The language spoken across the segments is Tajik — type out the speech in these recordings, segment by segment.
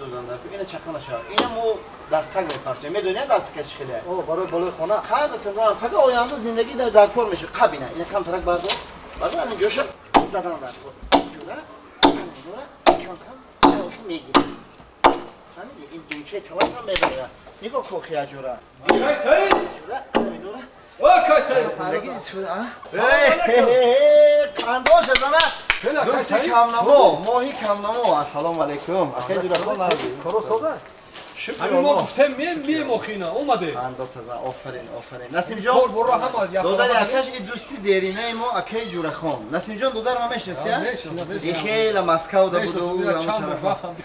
دادن در اینه چقدر شد اینه مو دستک میپرچه میدونی دستکش خیلی او برای بالای خانه خرد تزام فقط آینده زندگی در کار میشه قبینه اینه کم ترک بردار بردار این جوش زدن در کار جوره کم کم میگیره فهمیدی این دونچه توات هم میبره نگاه کوخی جوره کیسه جوره نمیدونه او کیسه زندگی کاندوش زنه دوستی کمنامو ماهی کمنامو السلام علیکم خیلی جوره خون نردی کارو ساده همین ما گفتم می مخینا اومده خنده تزا آفرین نسیم جان برو هم دودر اکش این دوستی دیرینه ما اکی جوره خون نسیم جان دودر ما میشناسی این خیلی مسکو ده بود و همون طرفا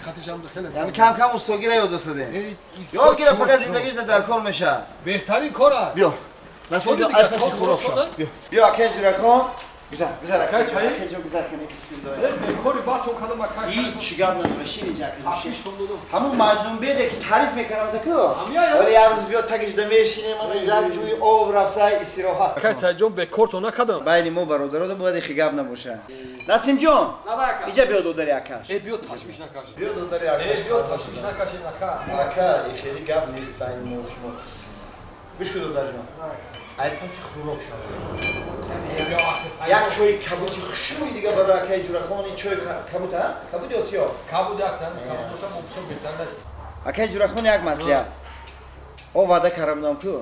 یعنی کم کم استوگی را یاد سده یاد گیره فقط زندگیش در کار میشه بهترین کاره بیا نسیم جان ای پسی خروب شد بیا اکی جوره خون بزن اکی جان بزن کنی بسم الله کاری با تو کلام اکش هیچ گام نمیشه همون مجنون بیده که تعریف میکنم تکو ولی هر روز بیاد تکش دمیشینه من یک جوی آب رفته استراحت کیسه جون به کورتو نکدم بین ما برادرها باید خیگاب نباشه نسیم جان اینجا بیا دودری اکش بیا تاشمیش نکاش بیا دودری اکش بیا تاشمیش نکاشی اکا این خیلی گاب نیست بین ما و شما بشکو دودر جان ای پسی خوراک شد یک چوی کبوتی خشوی دیگه برای اکی جوره خونی چوی کبوت ها؟ کبوت یا سیاه؟ کبوت اکتن کبوتشم مبسون بهتر اکی جوره خونی یک مسئله او وعده کردم که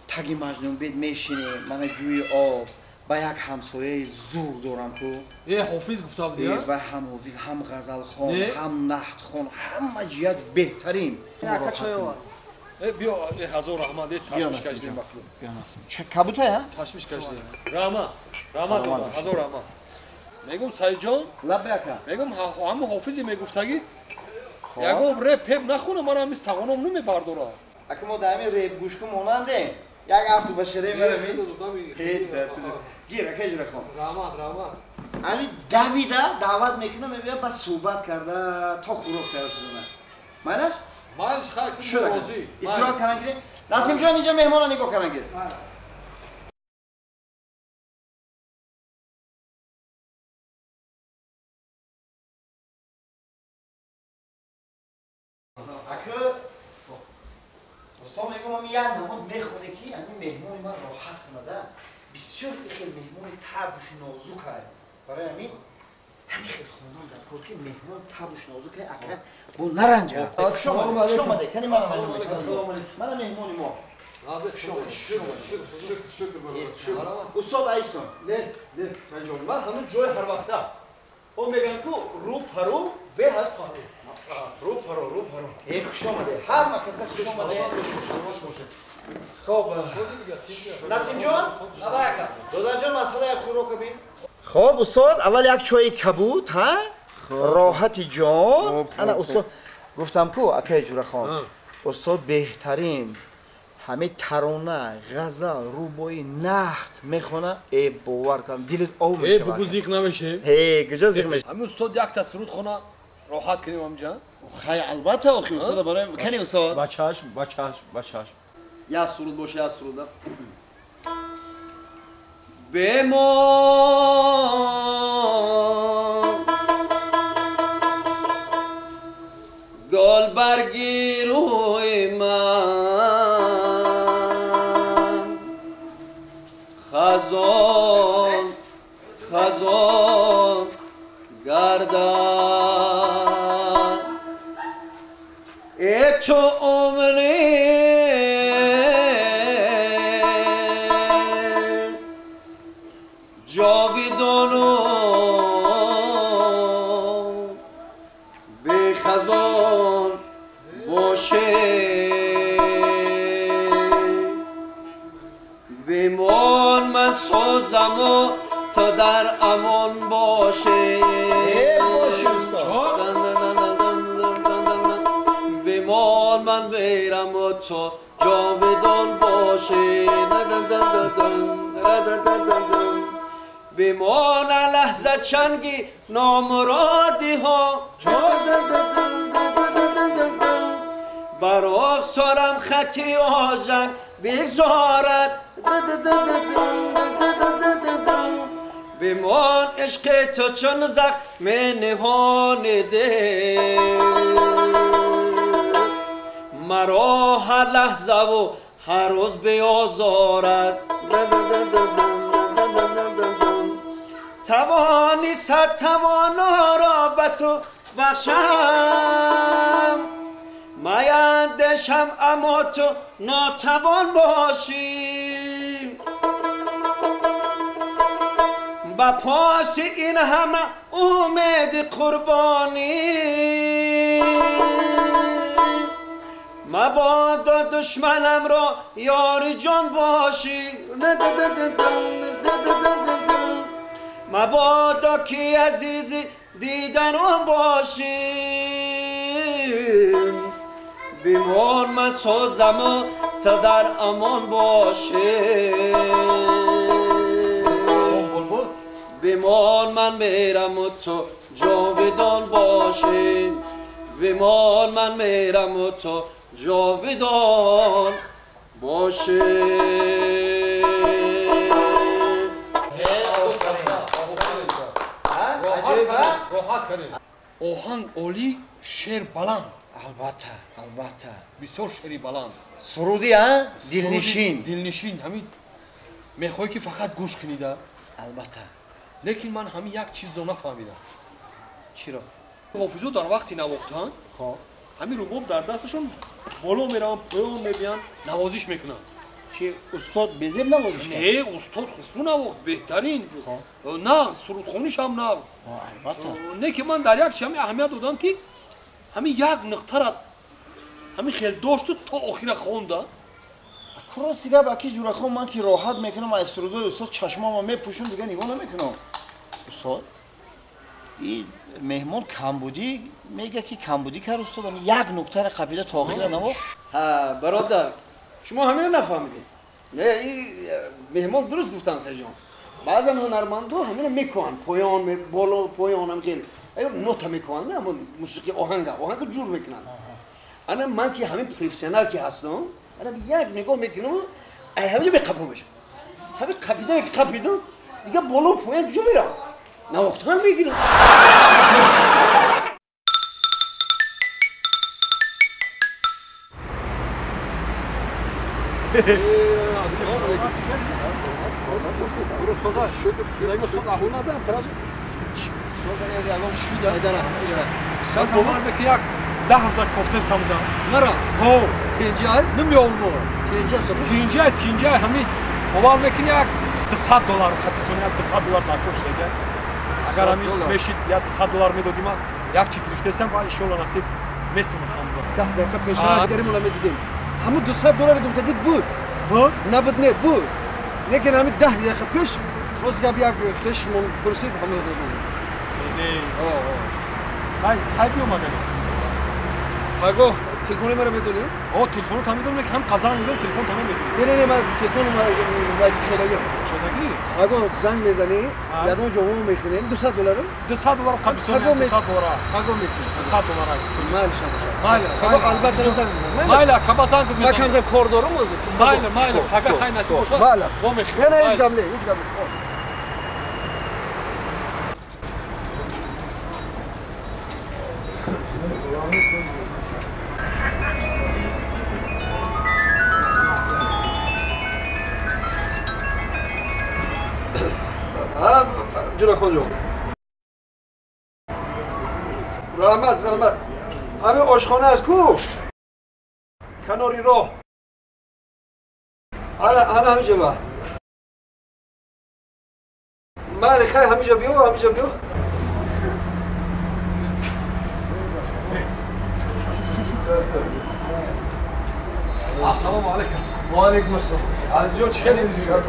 تگی مجنون بید میشینه من جوی آب با یک همسایه زور دارم که حافظ گفته بودی ها؟ و هم حافظ هم غزل خان هم نحت خان همه جیت بهترین اکا چای آور بیا هزار رحمت تاشمیش کشیدیم مخلوق بیا نسیم چه کبوته ها؟ تاشمیش کشیدیم رحمت هزار رحمت میگم سعید جان لب بیاکا میگم همه حافظی میگفتگی یکم رپ پپ نخونه من هم استقانم نمیبرداره اگه ما دائمی ریپ گوش کنم ماننده یک هفته بشکده میرم گیر اکی جوره خون رحمت امی دویده دعوت میکنه میبینم بس صحبت کرده تا خوراک تیار شده مالش؟ مالش خیلی شده روزی استراحت کردن گیره نسیم جان اینجا مهمان نگاه کردن گیره اکه استاد میگم من یک نماد میخونه که همین مهمون من راحت کنه ده بسیار خیلی مهمون تبش نازک هست برای همین خیلی خواندم در کار که مهمون تبش نازک هست اکه بو نرنجه شما ده کنی من سلام علیکم من مهمونی ما استاد ایسان نه سنجان من همون جای هر وقته او میگن که رو پرو به هست پرو رو پرو ای خوش آمده هر مکسه خوش آمده خب نسیم جان دادر جان مسئله خوراک بین خب استاد اول یک چای کبوت ها راحتی جان انا استاد گفتم کو اکی جوره خان استاد بهترین همه ترانه غزل روبایی نحت میخونه ای باور کنم دلت آب میشه بگو زیق نمیشه کجا زیق میشه همین استاد یک تا سرود خونه راحت کنیم همجا خیلی البته آخی استاد برای کنی استاد با چشم یا سرود باشه یا سرود بمان گل برگی روی من خزان گردن ای تو عمری جاویدانو به خزان باشه بمان من سازم و تا در امان باشه باشه استاد بمان من بیرم و تو جاودان باشه بمان لحظه چنگی نامرادی ها برای سرم خطی آجن بگذارد بمان عشق تو چون زخم نهان ده مرا هر لحظه و هر روز بیازارد توانی صد توانا را به تو بخشم میندشم اما تو ناتوان باشی با پاس این همه امید قربانی مبادا دشمنم را یار جان باشی مبادا که عزیزی دیدنم باشی بیمار من سازم و تا در امان باشی بیمار من میرم و تو جاودان باشی بیمار من میرم و تو جاودان باشی оҳанг олӣ шер баланд البته бисёр шери баланд سرودی ها دلنشین дилнишин ҳамин мехоҳӣ ки фақат гӯш кунӣ да البته лекин ман ҳамин як чизро нафаҳмидам چرا ҳофизо дар вақти навохтан ҳамин рубоб дар дасташон боло мераванд поён мебиҳанд навозиш мекунанд چی استاد بزم نوازش не устод хушрӯ навохт беҳтарин нағз сурудхонишам нағз البته не ки ман дар як чи ҳамин аҳамият додам ки ҳамин як нуқтара ҳамин хелдошту то охира хонда کراسی گپ اکی جوره خون من که راحت میکنم از سرودای استاد چشمامو میپوشم دیگه نگاه نمیکنم استاد این مهمون کمبودی میگه که کمبودی کار استادم یک نکته قبیله تا آخر نمو ها برادر شما همین رو نفهمیدید نه این مهمان درست گفتن سجان بعضا هنرمندا همین رو میکنن پایان بالا پایان هم خیلی نوت میکنن نه موسیقی آهنگ جور میکنن انا من که همین پروفسیونال که هستم انا یک نگاه میکنم ای همین بقبول میشم همین قبیله که قبیدم دیگه بالا پایان جو میرم نه وقت هم میگیرم саз бовар ки як 10,000 кофта самда مرا ҳо تنجای намеолмо تنجای кинҷай ҳамин бовар мекунӣ як $200 қадисони як $200 накош дега агар ҳамин мешид як $200 медодӣ ман як чи гирифтесам ва иншолло насиб метавонам тамом 10 دقیقه پیشنهاد دیگری مولا میدیدیم همون $200 گفتید بود بود نبود نه بود لیکن همین 10 دقیقه پیش روز گپ یک خشمون پرسید همه دادم хай биёмадем آگو تلفنی مرا میدونی؟ телефону тамидам лекин ҳам қазан мезанам телефон тамом медонӣ نه من تلفن شدگی шудагӣ آگو زنگ میزنی یادم جواب میخونیم $200 $200 қадисони $200 آگو میتونی $200 مال شما майла آگو البته زنگ майла кабазан гуфт من کم کار دارم майла ага хай насиб бошад بله ва نه мехоҳам هیچ گپ نه هیچ گپ جون خانجو رحمت همین آشخانه از کو کناری راه حالا همینجا با بله خیلی همینجا بیو ассалому алайкум و علیکم السلام علیجو چه نیستی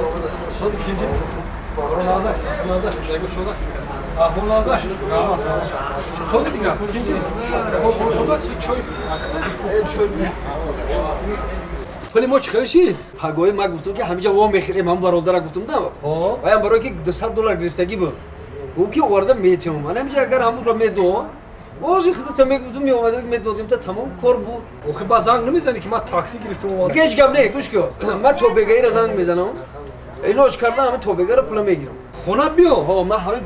صوت ikinci Nazak Sözü diga. İkinci. O sözü çöy. ولی ما چیکار چی؟ پگاهی ما گفتم که همینجا وام بخریم من برادر گفتم نه و برای که $200 گرفتگی بود او که آورده میتونم من همینجا اگر همون رو میدو واژه خودت میگفتم میومد میدادیم تا تمام کار بود آخه با زنگ نمیزنی که ما تاکسی گرفتم اومد هیچ گپ نه گوش کن من تو بگیر زنگ میزنم اینوش کردم همه تو بگیر پول میگیرم خونه بیا ها من همه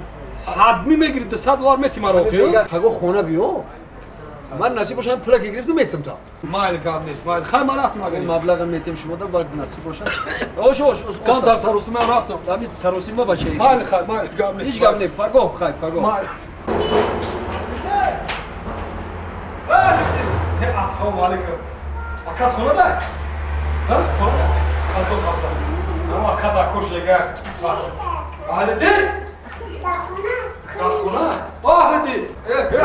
حتمی میگیری $200 میتی مرا پگاه خونه بیو من نصیب باشم پولا که گرفتم میتم تا مایل گام نیست مایل خیلی من رفتم اگر مبلغ میتم شما دا باید نصیب باشم اوش کام در سروسی من رفتم دامی سروسی ما بچه مایل خیلی مایل گام نیست هیچ گام نه پاگو خیلی پاگو مایل السلام علیکم اکاد خونه ده ها خونه ده خالتون خالصا اما اکاد اکوش لگر اهل دل خونه اهل دل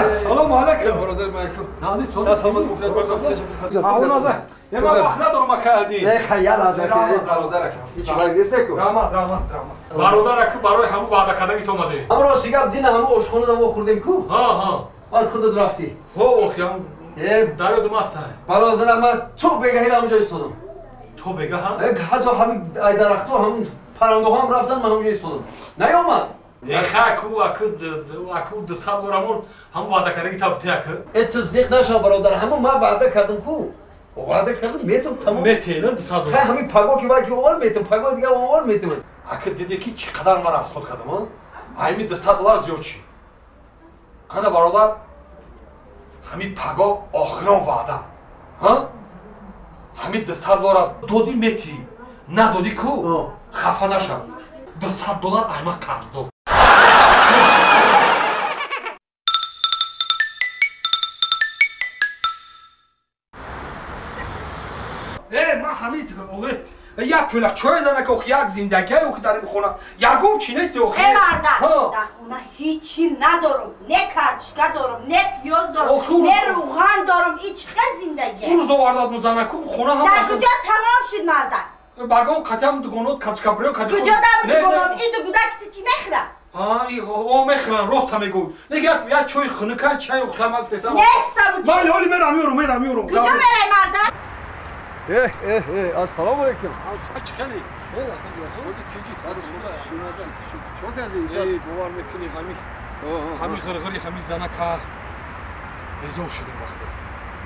سلام علیکم برادر مایکو نازی سلامت مفید باشم اهل نازه یه من وقت ندارم اکادی نه خیال از برادرک هیچ برگشت نکن رحمت برادرک برای همون وعده کردنی تو اومده اما راستی گپ دین همون آشخونه دم خوردیم کو ها بعد خودت رفتی هو خیام در دو ماست برادر من تو بگهی همونجا ایستادم تو بگه ها حتی همین درختو همون پرنده هم رفتن من همونجا ایستادم نیامد اکو دسال رامون هم وعده کردنی تابتی اکو تو زیق نشو برادر همون من وعده کردم کو وعده کردم میتم تمام میتی نه دسال خیلی همین پاگو که باید اول میتم پاگو دیگه اول میتم اکو دیدی که چقدر من از خود کردم ها همین $200 زیاد چی انا برادر همین پاگو آخران وعده ها همین $200 دادی میتی ندادی کو خفه نشو $200 احمق قرض داد من همین یک پولک چای زنه که یک زندگی او که داریم خونه یکم چی نیست او ای مردم در خونه هیچی ندارم نه کرچکه دارم نه پیاز دارم نه روغن دارم هیچ زندگی اون روز آورداد زنه که خونه هم در کجا تمام شد مردم بگو قطعم دگونات کچکا بریو کدی کجا در دگونام این دگوده که چی میخرم او میخرن راست هم میگوی نگه یک چای خنکه چای و خمک تسم نیستم ولی حالی میرم میرم کجا میره مردم السلام علیکم چی کنی؟ چون کردی؟ ای باور میکنی همین غرغری همین زنه که بیزار شدیم وقتی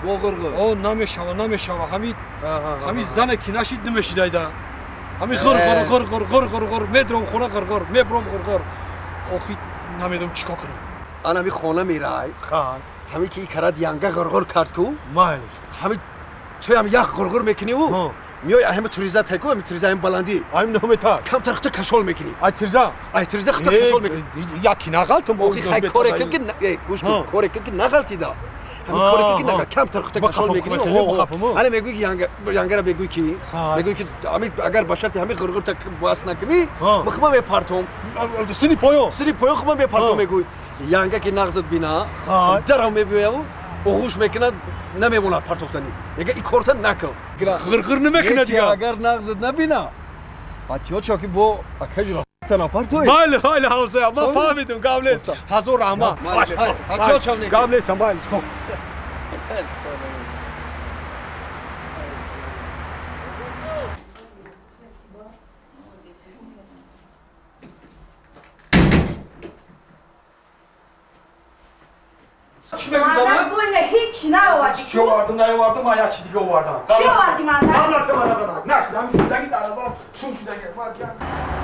با غرغر او نمیشوه همین زنه که نشید نمیشید ایده همین غرغر میدرم خونه غرغر میبرم غرغر آخی نمیدونم چیکار کنم انا همین خانه میرای خان همین که این کرد ینگه غرغر کرد کو مایلش همین توی هم یک غرغر میکنی او میای همه تریزه تکو همین تریزه هم بلندی همین نمیتا کم ترخت کشول میکنی ای تریزه خط کشول میکنی یکی نغلطم آخی خیلی کاری که گوش کن کاری که نغلطی دا همین کاری که نگه کم ترخت کشول میکنی حالا میگوی ینگه را بگوی کی میگوی که اگر بشرتی همین غرغر تک باس نکنی مخمه میپرتم سنی پایو خمه میپرتم میگوی ینگه که نغزت بینا درم میبیایم اوغوش میکنه نمیمونه پرتوختنی میگه این کارت نکن غرغر نمیکنه دیگه اگر نغزت نبینا فاتیو چوکی با اکجرا تنا پرتوی بله حوزه ما فهمیدم قابل حضور رحمه فاتیو چونی قابل سنبال خب چی مردم بوینه هیچ نآوردی چی آوردم نیاوردم من یک چی دیگه آوردم چی آوردی مردم؟ قبلت من نزنم نشدم زندگی در نظرم شون شدگه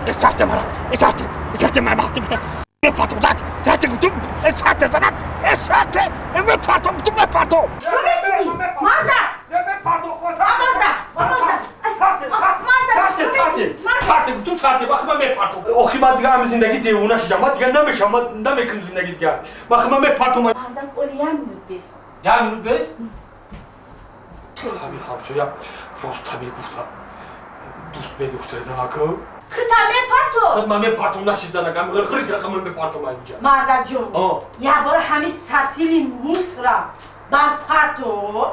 اسارت مرا اسارت من وقتی بودم میپرتم زد گفتم اسارت زنک اسارت میپرتم گفتم میپرتم تو میتونی سارت گفتم سارت وقتی من میپرتم آخی من دیگه هم زندگی دیوونه شدم من دیگه نمیشم من نمیکنم زندگی دیگه وقتی من میپرتم مردم اولی یک منوت بیست یک منوت بیست؟ همین همسویا راست میگفتم دوست میداشته زنکو خطا میپرتم خود من میپرتم نشی زنکم غرغری رقم من میپرتم اینجا مردم جون یک بار همین سطیلی موس را بر پرتو